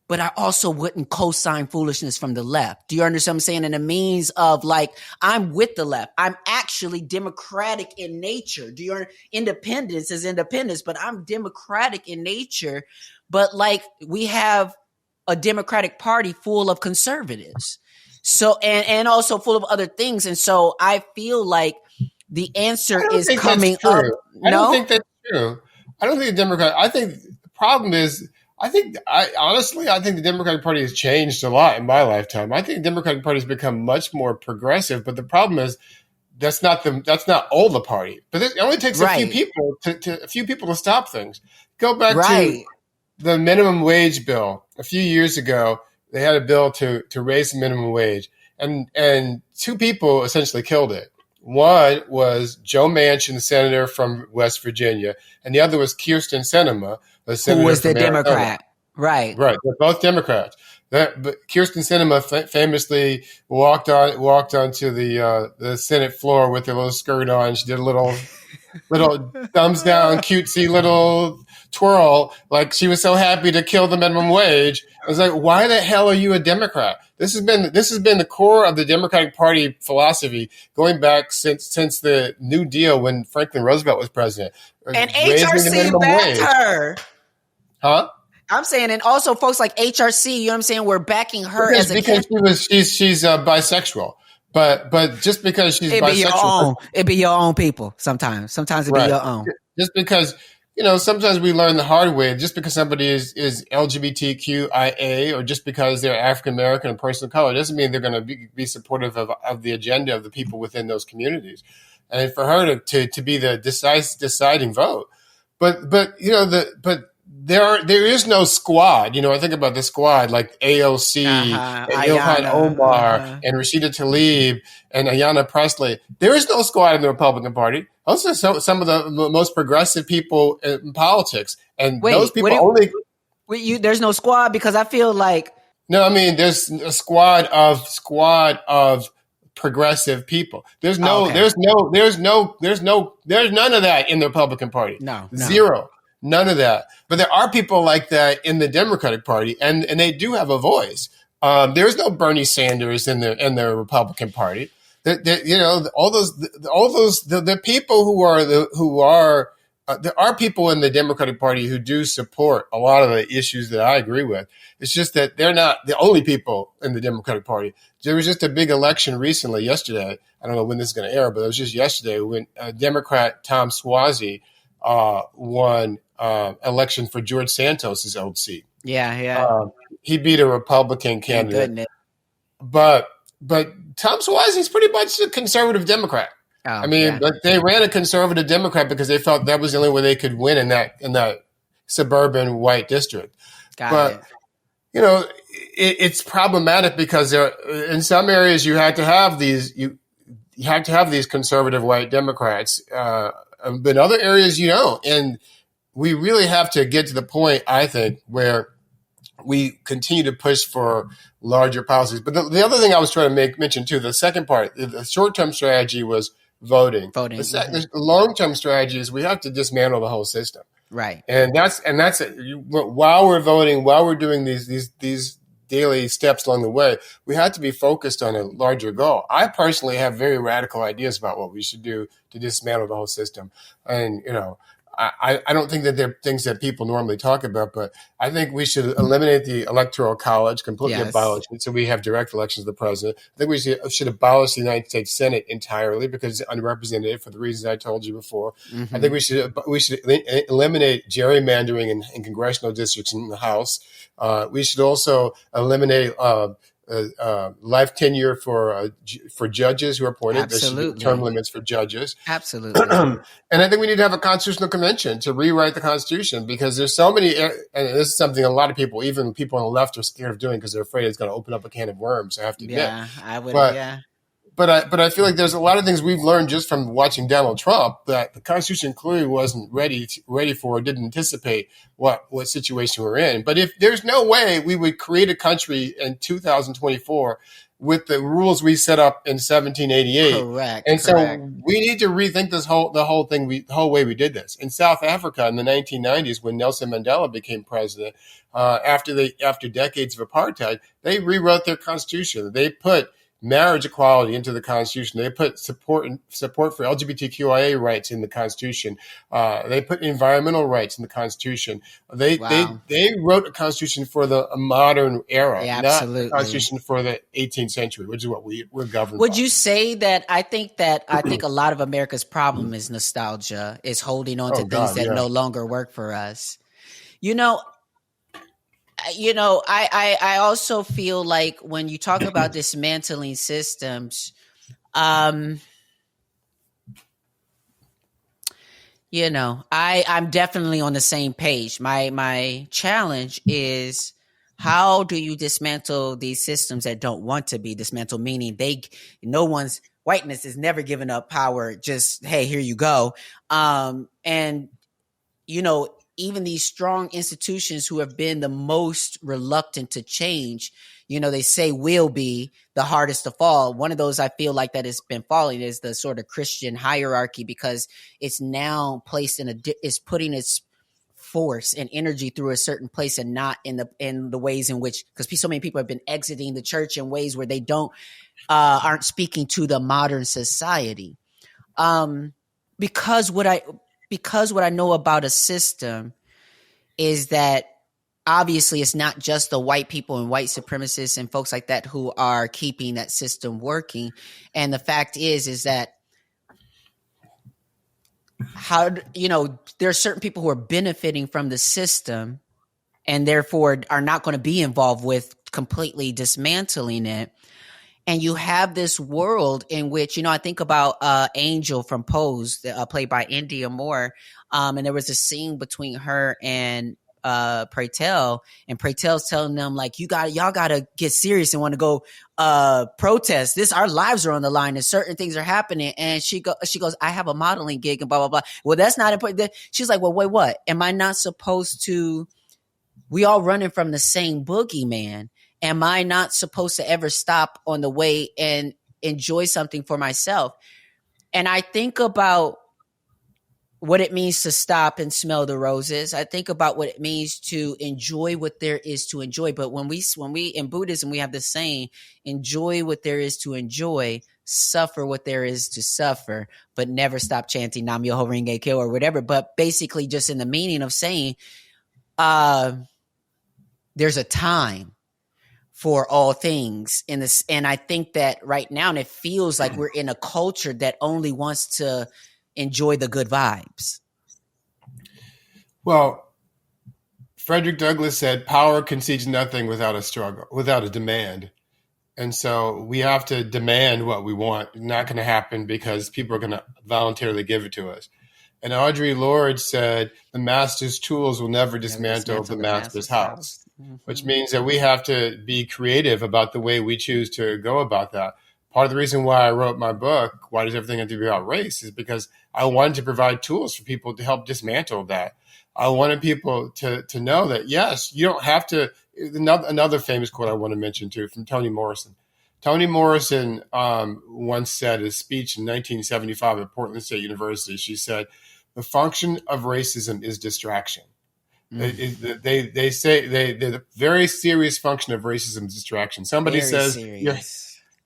but I also wouldn't co-sign foolishness from the left. Do you understand what I'm saying? In the means of I'm with the left. I'm actually democratic in nature. Independence is independence, but I'm democratic in nature. But we have a Democratic Party full of conservatives. So, and also full of other things. And so I feel like the answer I don't is think that's coming up. true. I don't No? think that's true. I don't think the Democrat. I think the problem is. Honestly, I think the Democratic Party has changed a lot in my lifetime. I think the Democratic Party has become much more progressive. But the problem is that's not all the party. But it only takes a few Right. people to stop things. Go back to Right. the minimum wage bill a few years ago. They had a bill to raise the minimum wage, and two people essentially killed it. One was Joe Manchin, the senator from West Virginia, and the other was Kirsten Sinema, the senator Who was the from Arizona. Democrat? Right. Right, they're both Democrats. But Kirsten Sinema famously walked onto the Senate floor with her little skirt on. She did a little thumbs down, cutesy little twirl, like she was so happy to kill the minimum wage. I was like, why the hell are you a Democrat? This has been the core of the Democratic Party philosophy going back since the New Deal when Franklin Roosevelt was president. And Raising the HRC minimum backed wage. her. Huh? I'm saying, and also folks like HRC, you know what I'm saying, we're backing her as a because she's bisexual. But just because she's bisexual, it'd be your own people sometimes. Sometimes it'd be your own. Just because, sometimes we learn the hard way. Just because somebody is LGBTQIA or just because they're African American or person of color doesn't mean they're going to be supportive of the agenda of the people within those communities. And for her to be the deciding vote. But there is no squad. I think about the squad like AOC and Ilhan Omar and Rashida Tlaib and Ayanna Pressley. There is no squad in the Republican Party. Those are some of the most progressive people in politics. And those people there's no squad because I feel like. No, I mean, there's a squad of progressive people. There's none of that in the Republican Party. No. Zero. None of that. But there are people like that in the Democratic Party, and they do have a voice. There's no Bernie Sanders in the Republican Party. All the people there are people in the Democratic Party who do support a lot of the issues that I agree with. It's just that they're not the only people in the Democratic Party. There was just a big election yesterday. I don't know when this is going to air, but it was just yesterday when Democrat Tom Suozzi won election for George Santos's old seat. Yeah. He beat a Republican candidate. But Tom Suozzi's pretty much a conservative Democrat. But they ran a conservative Democrat because they felt that was the only way they could win in that suburban white district. It's problematic because in some areas you have to have these conservative white Democrats, but in other areas you don't. And we really have to get to the point, I think, where we continue to push for larger policies. But the other thing I was trying to mention too, the second part, the short-term strategy was voting. The long-term strategy is we have to dismantle the whole system. Right. And that's it. While we're voting, while we're doing these daily steps along the way, we have to be focused on a larger goal. I personally have very radical ideas about what we should do to dismantle the whole system. And, I don't think that they're things that people normally talk about, but I think we should eliminate the Electoral College, completely abolish it, so we have direct elections of the president. I think we should abolish the United States Senate entirely because it's underrepresented for the reasons I told you before. Mm-hmm. I think we should eliminate gerrymandering in congressional districts in the House. We should also eliminate life tenure for judges who are appointed. Absolutely. There should be term limits for judges. Absolutely. And I think we need to have a constitutional convention to rewrite the Constitution because there's so many, and this is something a lot of people, even people on the left, are scared of doing because they're afraid it's going to open up a can of worms. I have to admit. Yeah, I would. But I feel like there's a lot of things we've learned just from watching Donald Trump that the Constitution clearly wasn't ready for, or didn't anticipate what situation we're in. But if there's no way we would create a country in 2024 with the rules we set up in 1788. Correct. And so we need to rethink the whole way we did this. In South Africa in the 1990s, when Nelson Mandela became president, after decades of apartheid, they rewrote their constitution. They put marriage equality into the Constitution. They put support for LGBTQIA rights in the Constitution. They put environmental rights in the Constitution. They Wow. wrote a Constitution for the modern era, Yeah, not a absolutely. Constitution for the 18th century, which is what we're governed Would by. you say that I think a lot of America's problem is nostalgia, is holding on to Oh things God, that yeah. no longer work for us. You know, I also feel like when you talk about dismantling systems, I'm definitely on the same page. My challenge is, how do you dismantle these systems that don't want to be dismantled? Meaning no one's whiteness is never giving up power. Just, hey, here you go. And even these strong institutions who have been the most reluctant to change, they say will be the hardest to fall. One of those I feel like that has been falling is the sort of Christian hierarchy, because it's now placed is putting its force and energy through a certain place, and not in the ways in which, because so many people have been exiting the church in ways where they aren't speaking to the modern society. Because what I know about a system is that obviously it's not just the white people and white supremacists and folks like that who are keeping that system working. And the fact is that there are certain people who are benefiting from the system and therefore are not going to be involved with completely dismantling it. And you have this world in which, I think about Angel from Pose, played by India Moore. And there was a scene between her and Pray Tell, and Pray Tell's telling them, like, y'all gotta get serious and want to go protest. Our lives are on the line and certain things are happening. And she goes, I have a modeling gig and blah, blah, blah. Well, that's not important. She's like, well, wait, what? Am I not supposed to? We all running from the same boogeyman. Am I not supposed to ever stop on the way and enjoy something for myself? And I think about what it means to stop and smell the roses. I think about what it means to enjoy what there is to enjoy. But when we in Buddhism, we have this saying, enjoy what there is to enjoy, suffer what there is to suffer, but never stop chanting Nam Myoho Renge Kyo or whatever. But basically just in the meaning of saying, there's a time for all things in this. And I think that right now, and it feels like we're in a culture that only wants to enjoy the good vibes. Well, Frederick Douglass said, power concedes nothing without a struggle, without a demand. And so we have to demand what we want. It's not going to happen because people are going to voluntarily give it to us. And Audre Lorde said, the master's tools will never dismantle the master's house. Mm-hmm. Which means that we have to be creative about the way we choose to go about that. Part of the reason why I wrote my book, Why Does Everything Have to Be About Race, is because I wanted to provide tools for people to help dismantle that. I wanted people to know that, yes, you don't have to. Another famous quote I want to mention, too, from Toni Morrison. Toni Morrison once said in a speech in 1975 at Portland State University, she said, the function of racism is distraction. They say the very serious function of racism is distraction. Somebody says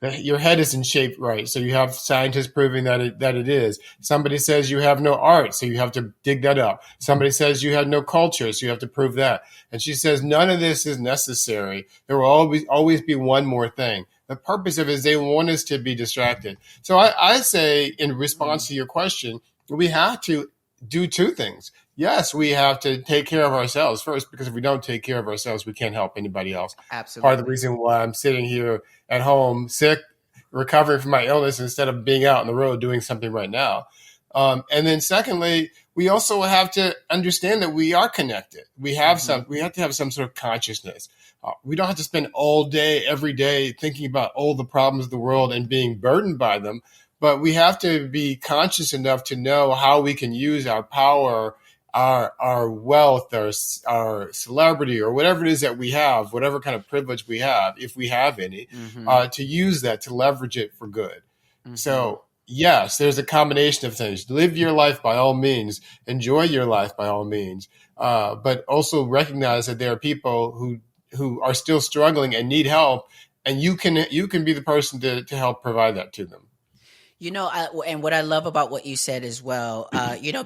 your head isn't shaped right, so you have scientists proving that it is. Somebody says you have no art, so you have to dig that up. Somebody says you have no culture, so you have to prove that. And she says none of this is necessary. There will always be one more thing. The purpose of it is they want us to be distracted. So I say, in response to your question, we have to do two things. Yes, we have to take care of ourselves first, because if we don't take care of ourselves, we can't help anybody else. Absolutely. Part of the reason why I'm sitting here at home, sick, recovering from my illness, instead of being out on the road doing something right now. And then secondly, we also have to understand that we are connected. We have we have to have some sort of consciousness. We don't have to spend all day, every day, thinking about all the problems of the world and being burdened by them. But we have to be conscious enough to know how we can use our power, our wealth, our celebrity, or whatever it is that we have, whatever kind of privilege we have, if we have any, to use that, to leverage it for good. So yes, there's a combination of things. Live your life by all means. Enjoy your life by all means. But also recognize that there are people who are still struggling and need help. and you can be the person to help provide that to them. And what I love about what you said as well,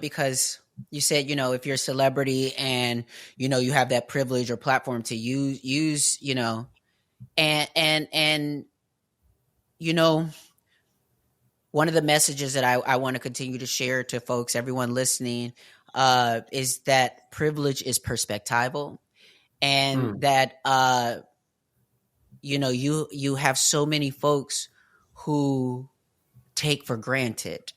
because you said, if you're a celebrity and, you have that privilege or platform to use, and one of the messages that I want to continue to share to folks, everyone listening, is that privilege is perspectival, and that, you have so many folks who take for granted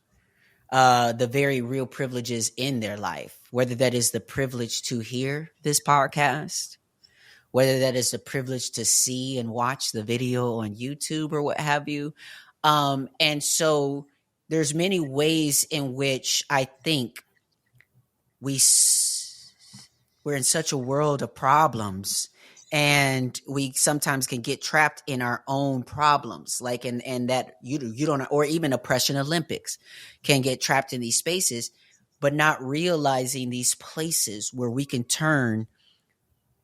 the very real privileges in their life, whether that is the privilege to hear this podcast, whether that is the privilege to see and watch the video on YouTube or what have you. And so there's many ways in which I think we're in such a world of problems, and we sometimes can get trapped in our own problems, like and that you don't, or even oppression Olympics can get trapped in these spaces, but not realizing these places where we can turn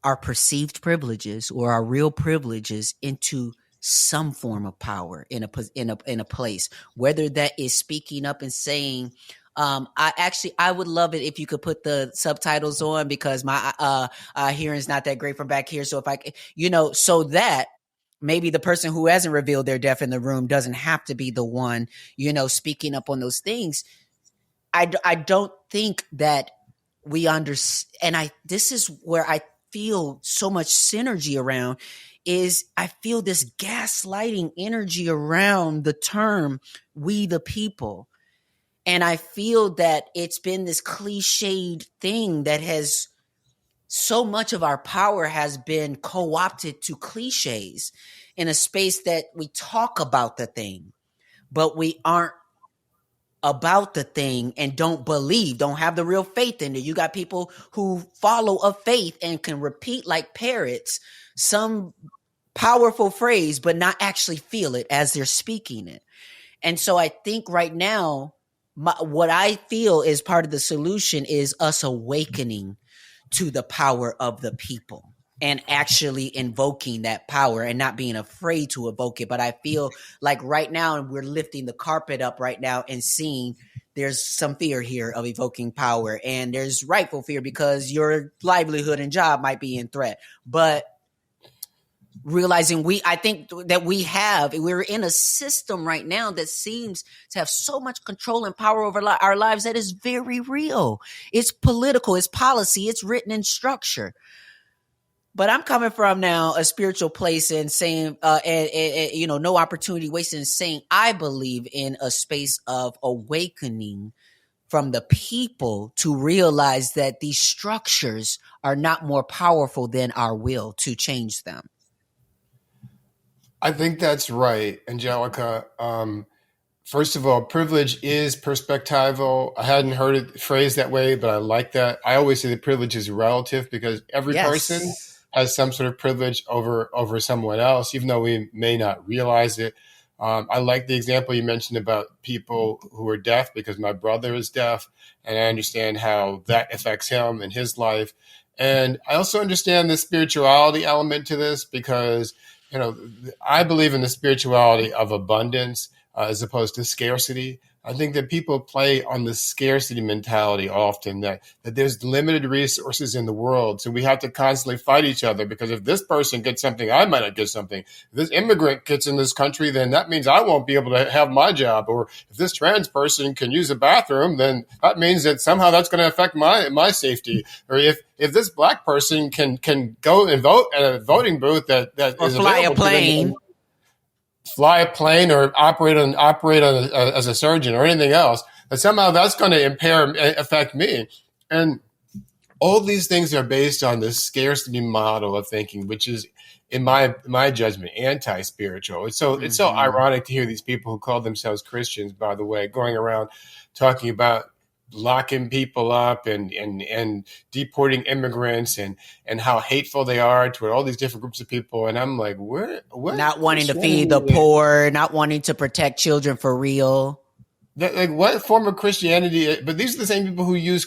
our perceived privileges or our real privileges into some form of power in a place, whether that is speaking up and saying, I would love it if you could put the subtitles on, because my hearing is not that great from back here. So if I, so that maybe the person who hasn't revealed their death in the room doesn't have to be the one, speaking up on those things. I don't think that we understand. And this is where I feel so much synergy around, is I feel this gaslighting energy around the term "we the people." And I feel that it's been this cliched thing that has, so much of our power has been co-opted to cliches in a space that we talk about the thing, but we aren't about the thing and don't have the real faith in it. You got people who follow a faith and can repeat like parrots some powerful phrase, but not actually feel it as they're speaking it. And so I think right now, what I feel is part of the solution is us awakening to the power of the people and actually invoking that power and not being afraid to evoke it. But I feel like right now we're lifting the carpet up right now and seeing there's some fear here of evoking power, and there's rightful fear because your livelihood and job might be in threat. But realizing I think that we're in a system right now that seems to have so much control and power over our lives that is very real. It's political, it's policy, it's written in structure. But I'm coming from now a spiritual place and saying, no opportunity wasted, and saying I believe in a space of awakening from the people to realize that these structures are not more powerful than our will to change them. I think that's right, Angelica. First of all, privilege is perspectival. I hadn't heard it phrased that way, but I like that. I always say that privilege is relative because every person has some sort of privilege over someone else, even though we may not realize it. I like the example you mentioned about people who are deaf, because my brother is deaf, and I understand how that affects him and his life. And I also understand the spirituality element to this, because I believe in the spirituality of abundance as opposed to scarcity. I think that people play on the scarcity mentality often, that there's limited resources in the world. So we have to constantly fight each other, because if this person gets something, I might not get something. If this immigrant gets in this country, then that means I won't be able to have my job. Or if this trans person can use a bathroom, then that means that somehow that's going to affect my safety. Or if this black person can go and vote at a voting booth that or is fly available a plane. to them, fly a plane or operate as a surgeon or anything else, that somehow that's going to affect me. And all these things are based on this scarcity model of thinking, which is, in my judgment, anti-spiritual. It's so ironic to hear these people who call themselves Christians, by the way, going around talking about locking people up and deporting immigrants and how hateful they are toward all these different groups of people. And I'm like, what? Not wanting to feed the poor, not wanting to protect children for real. Like, what form of Christianity? But these are the same people who use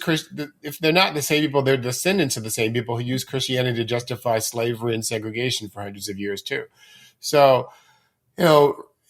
if they're not the same people, they're descendants of the same people who use Christianity to justify slavery and segregation for hundreds of years too. So,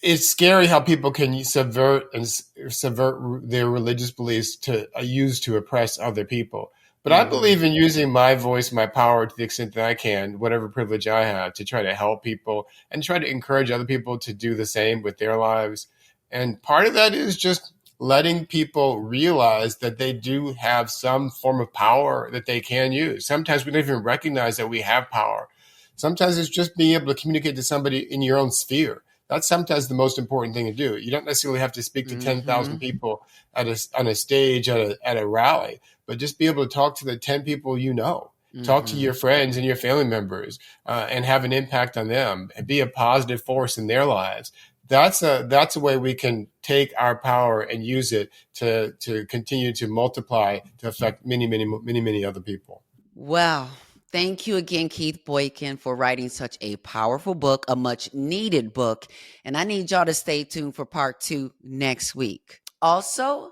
it's scary how people can subvert their religious beliefs to use to oppress other people. But I believe in using my voice, my power to the extent that I can, whatever privilege I have, to try to help people and try to encourage other people to do the same with their lives. And part of that is just letting people realize that they do have some form of power that they can use. Sometimes we don't even recognize that we have power. Sometimes it's just being able to communicate to somebody in your own sphere. That's sometimes the most important thing to do. You don't necessarily have to speak to 10,000 people on a stage at a rally, but just be able to talk to the 10 people talk to your friends and your family members, and have an impact on them and be a positive force in their lives. That's a way we can take our power and use it to continue to multiply to affect many, many, many, many other people. Wow. Thank you again, Keith Boykin, for writing such a powerful book, a much needed book. And I need y'all to stay tuned for part 2 next week. Also,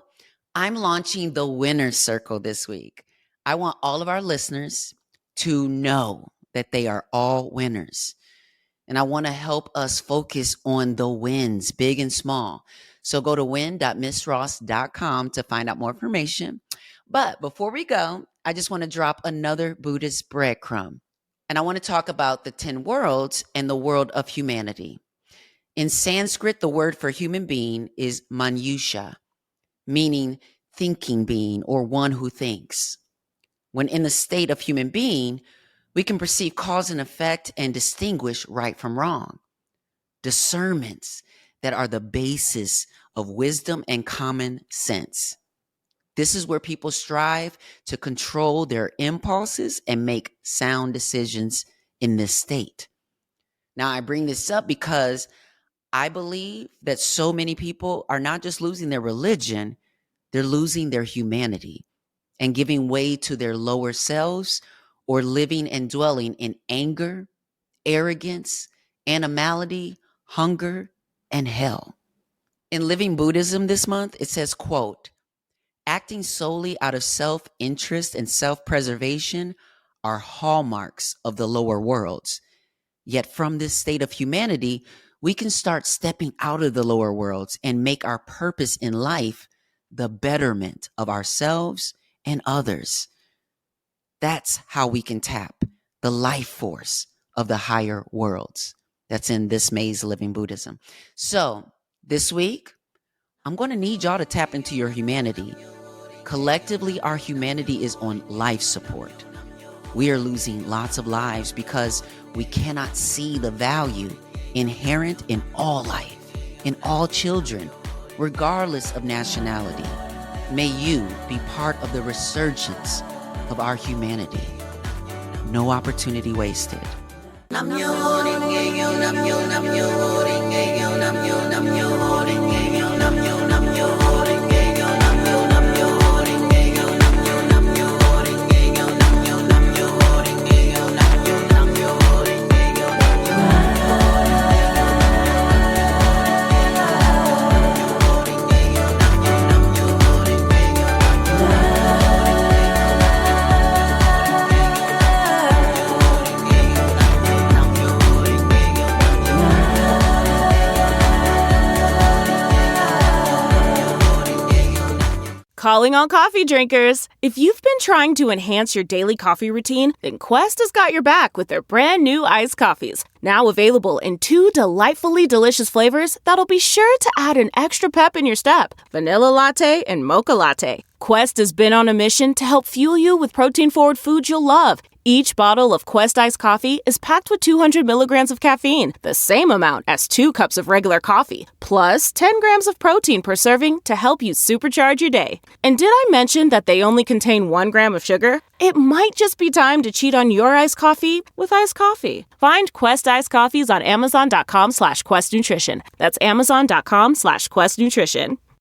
I'm launching the Winner's Circle this week. I want all of our listeners to know that they are all winners. And I want to help us focus on the wins, big and small. So go to win.missross.com to find out more information. But before we go, I just want to drop another Buddhist breadcrumb. And I want to talk about the 10 worlds and the world of humanity. In Sanskrit, the word for human being is manusha, meaning thinking being or one who thinks. When in the state of human being, we can perceive cause and effect and distinguish right from wrong. Discernments that are the basis of wisdom and common sense. This is where people strive to control their impulses and make sound decisions in this state. Now, I bring this up because I believe that so many people are not just losing their religion, they're losing their humanity and giving way to their lower selves or living and dwelling in anger, arrogance, animality, hunger, and hell. In Living Buddhism this month, it says, quote, acting solely out of self-interest and self-preservation are hallmarks of the lower worlds. Yet from this state of humanity, we can start stepping out of the lower worlds and make our purpose in life the betterment of ourselves and others. That's how we can tap the life force of the higher worlds. That's in this May's Living Buddhism. So this week, I'm going to need y'all to tap into your humanity. Collectively, our humanity is on life support. We are losing lots of lives because we cannot see the value inherent in all life, in all children, regardless of nationality. May you be part of the resurgence of our humanity. No opportunity wasted. Calling all coffee drinkers. If you've been trying to enhance your daily coffee routine, then Quest has got your back with their brand new iced coffees. Now available in 2 delightfully delicious flavors that'll be sure to add an extra pep in your step. Vanilla latte and mocha latte. Quest has been on a mission to help fuel you with protein-forward foods you'll love. Each bottle of Quest iced coffee is packed with 200 milligrams of caffeine, the same amount as 2 cups of regular coffee, plus 10 grams of protein per serving to help you supercharge your day. And did I mention that they only contain 1 gram of sugar? It might just be time to cheat on your iced coffee with iced coffee. Find Quest iced coffees on Amazon.com/Quest Nutrition. That's Amazon.com/Quest Nutrition.